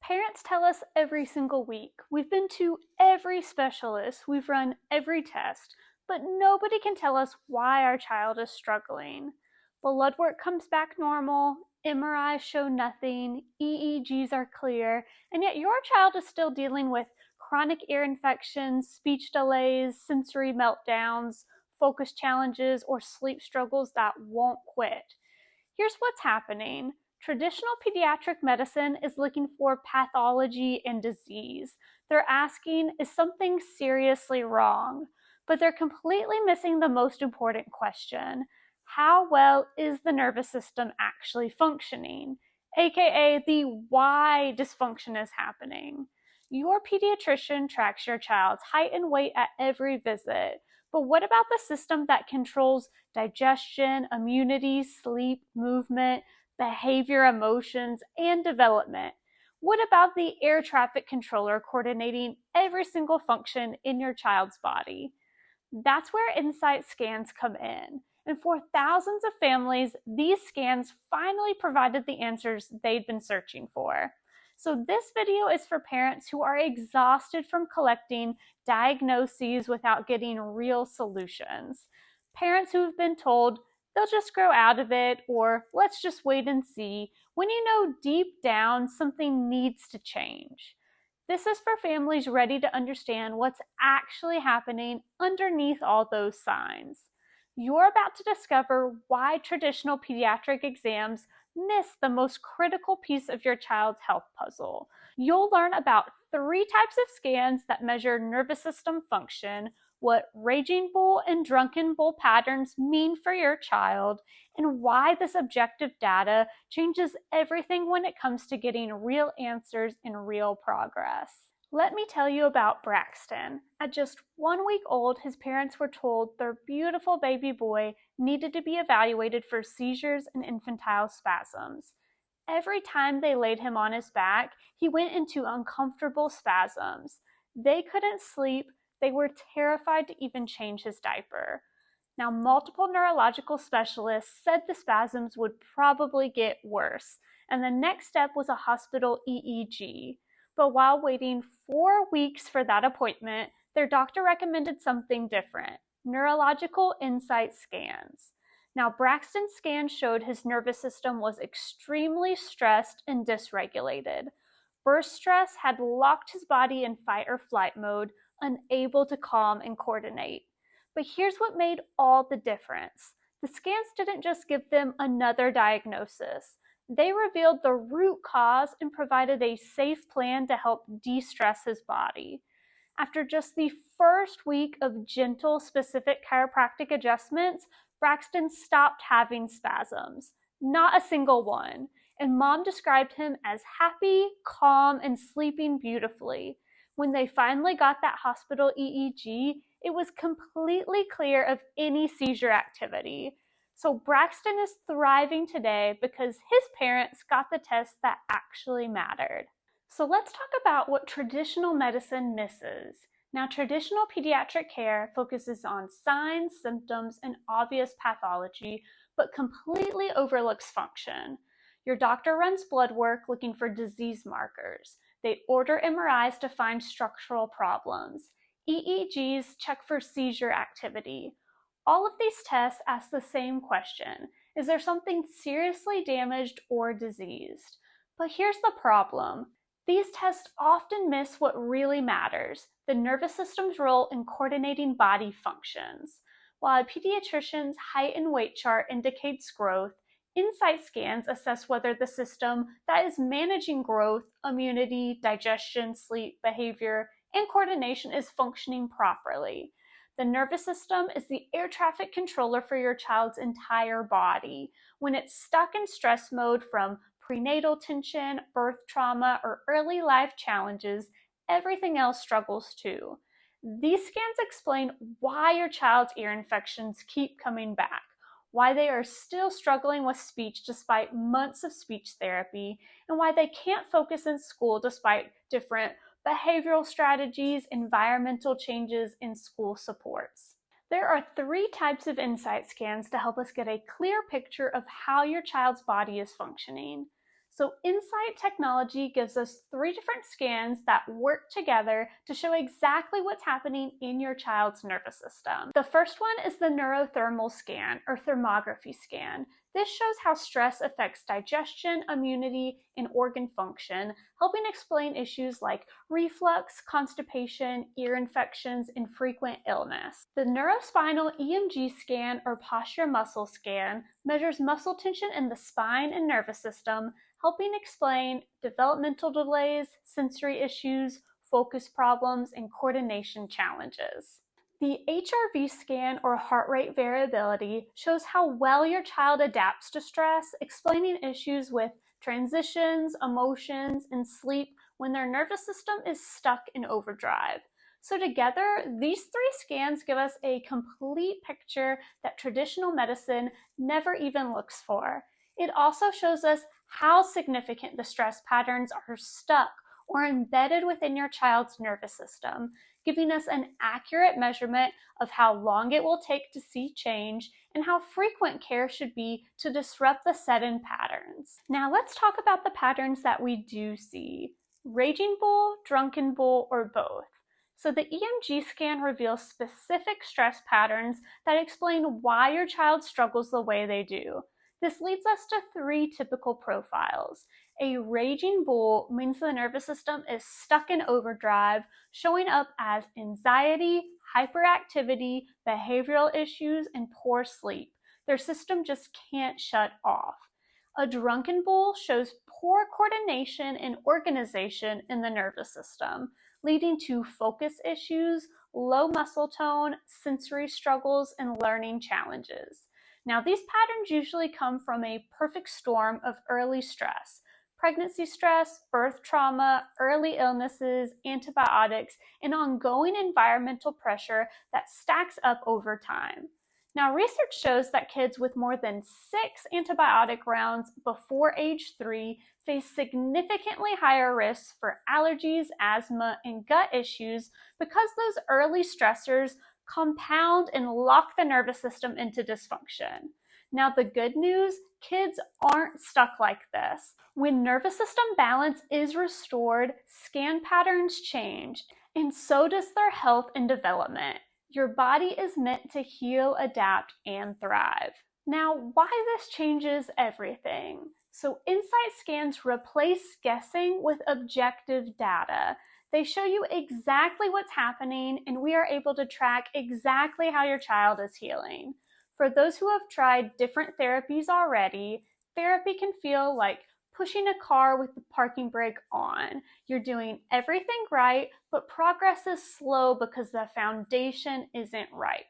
Parents tell us every single week. We've been to every specialist, we've run every test, but nobody can tell us why our child is struggling. Blood work comes back normal, MRIs show nothing, EEGs are clear, and yet your child is still dealing with chronic ear infections, speech delays, sensory meltdowns, focus challenges, or sleep struggles that won't quit. Here's what's happening. Traditional pediatric medicine is looking for pathology and disease. They're asking, is something seriously wrong? But they're completely missing the most important question. How well is the nervous system actually functioning? AKA the why dysfunction is happening. Your pediatrician tracks your child's height and weight at every visit. But what about the system that controls digestion, immunity, sleep, movement, behavior, emotions, and development? What about the air traffic controller coordinating every single function in your child's body? That's where insight scans come in. And for thousands of families, these scans finally provided the answers they'd been searching for. So this video is for parents who are exhausted from collecting diagnoses without getting real solutions. Parents who have been told they'll just grow out of it, or let's just wait and see, when you know deep down something needs to change. This is for families ready to understand what's actually happening underneath all those signs. You're about to discover why traditional pediatric exams miss the most critical piece of your child's health puzzle. You'll learn about 3 types of scans that measure nervous system function, what raging bull and drunken bull patterns mean for your child, and why this objective data changes everything when it comes to getting real answers and real progress. Let me tell you about Braxton. At just 1 week old, his parents were told their beautiful baby boy needed to be evaluated for seizures and infantile spasms. Every time they laid him on his back, he went into uncomfortable spasms. They couldn't sleep. They were terrified to even change his diaper. Now, multiple neurological specialists said the spasms would probably get worse, and the next step was a hospital EEG. But while waiting 4 weeks for that appointment, their doctor recommended something different: neurological insight scans. Now, Braxton's scan showed his nervous system was extremely stressed and dysregulated. Burst stress had locked his body in fight or flight mode, unable to calm and coordinate. But here's what made all the difference. The scans didn't just give them another diagnosis. They revealed the root cause and provided a safe plan to help de-stress his body. After just the first week of gentle, specific chiropractic adjustments, Braxton stopped having spasms. Not a single one. And Mom described him as happy, calm, and sleeping beautifully. When they finally got that hospital EEG, it was completely clear of any seizure activity. So Braxton is thriving today because his parents got the test that actually mattered. So let's talk about what traditional medicine misses. Now, traditional pediatric care focuses on signs, symptoms, and obvious pathology, but completely overlooks function. Your doctor runs blood work looking for disease markers. They order MRIs to find structural problems. EEGs check for seizure activity. All of these tests ask the same question: is there something seriously damaged or diseased? But here's the problem. These tests often miss what really matters: the nervous system's role in coordinating body functions. While a pediatrician's height and weight chart indicates growth, insight scans assess whether the system that is managing growth, immunity, digestion, sleep, behavior, and coordination is functioning properly. The nervous system is the air traffic controller for your child's entire body. When it's stuck in stress mode from prenatal tension, birth trauma, or early life challenges, everything else struggles too. These scans explain why your child's ear infections keep coming back, why they are still struggling with speech despite months of speech therapy, and why they can't focus in school despite different behavioral strategies, environmental changes, and school supports. There are 3 types of insight scans to help us get a clear picture of how your child's body is functioning. So Insight technology gives us 3 different scans that work together to show exactly what's happening in your child's nervous system. The first one is the neurothermal scan, or thermography scan. This shows how stress affects digestion, immunity, and organ function, helping explain issues like reflux, constipation, ear infections, and frequent illness. The neurospinal EMG scan, or posture muscle scan, measures muscle tension in the spine and nervous system, helping explain developmental delays, sensory issues, focus problems, and coordination challenges. The HRV scan, or heart rate variability, shows how well your child adapts to stress, explaining issues with transitions, emotions, and sleep when their nervous system is stuck in overdrive. So together, these 3 scans give us a complete picture that traditional medicine never even looks for. It also shows us how significant the stress patterns are stuck or embedded within your child's nervous system, giving us an accurate measurement of how long it will take to see change and how frequent care should be to disrupt the set-in patterns. Now let's talk about the patterns that we do see: raging bull, drunken bull, or both. So the EMG scan reveals specific stress patterns that explain why your child struggles the way they do. This leads us to 3 typical profiles. A raging bull means the nervous system is stuck in overdrive, showing up as anxiety, hyperactivity, behavioral issues, and poor sleep. Their system just can't shut off. A drunken bull shows poor coordination and organization in the nervous system, leading to focus issues, low muscle tone, sensory struggles, and learning challenges. Now, these patterns usually come from a perfect storm of early stress: pregnancy stress, birth trauma, early illnesses, antibiotics, and ongoing environmental pressure that stacks up over time. Now, research shows that kids with more than 6 antibiotic rounds before age 3 face significantly higher risks for allergies, asthma, and gut issues because those early stressors compound and lock the nervous system into dysfunction. Now, the good news: kids aren't stuck like this. When nervous system balance is restored, scan patterns change, and so does their health and development. Your body is meant to heal, adapt, and thrive. Now, why this changes everything? So Insight scans replace guessing with objective data. They show you exactly what's happening, and we are able to track exactly how your child is healing. For those who have tried different therapies already, therapy can feel like pushing a car with the parking brake on. You're doing everything right, but progress is slow because the foundation isn't right.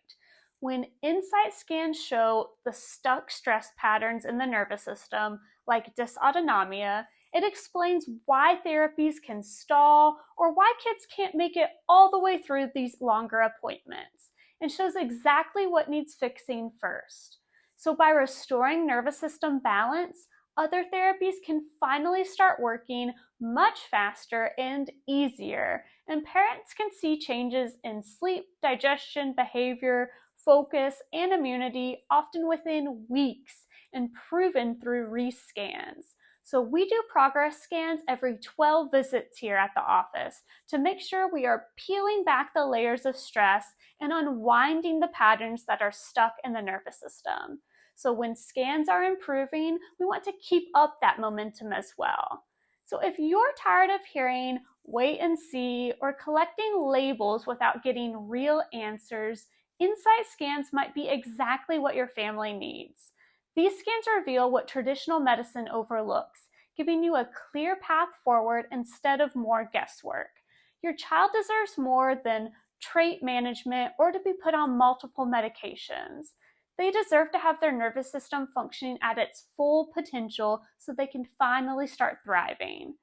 When Insight scans show the stuck stress patterns in the nervous system, like dysautonomia, it explains why therapies can stall or why kids can't make it all the way through these longer appointments, and shows exactly what needs fixing first. So by restoring nervous system balance, other therapies can finally start working much faster and easier, and parents can see changes in sleep, digestion, behavior, focus, and immunity often within weeks, and proven through rescans. So we do progress scans every 12 visits here at the office to make sure we are peeling back the layers of stress and unwinding the patterns that are stuck in the nervous system. So when scans are improving, we want to keep up that momentum as well. So if you're tired of hearing wait and see or collecting labels without getting real answers, Insight scans might be exactly what your family needs. These scans reveal what traditional medicine overlooks, giving you a clear path forward instead of more guesswork. Your child deserves more than trait management or to be put on multiple medications. They deserve to have their nervous system functioning at its full potential so they can finally start thriving.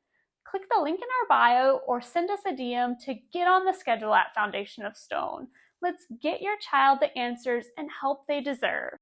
Click the link in our bio or send us a DM to get on the schedule at Foundation of Stone. Let's get your child the answers and help they deserve.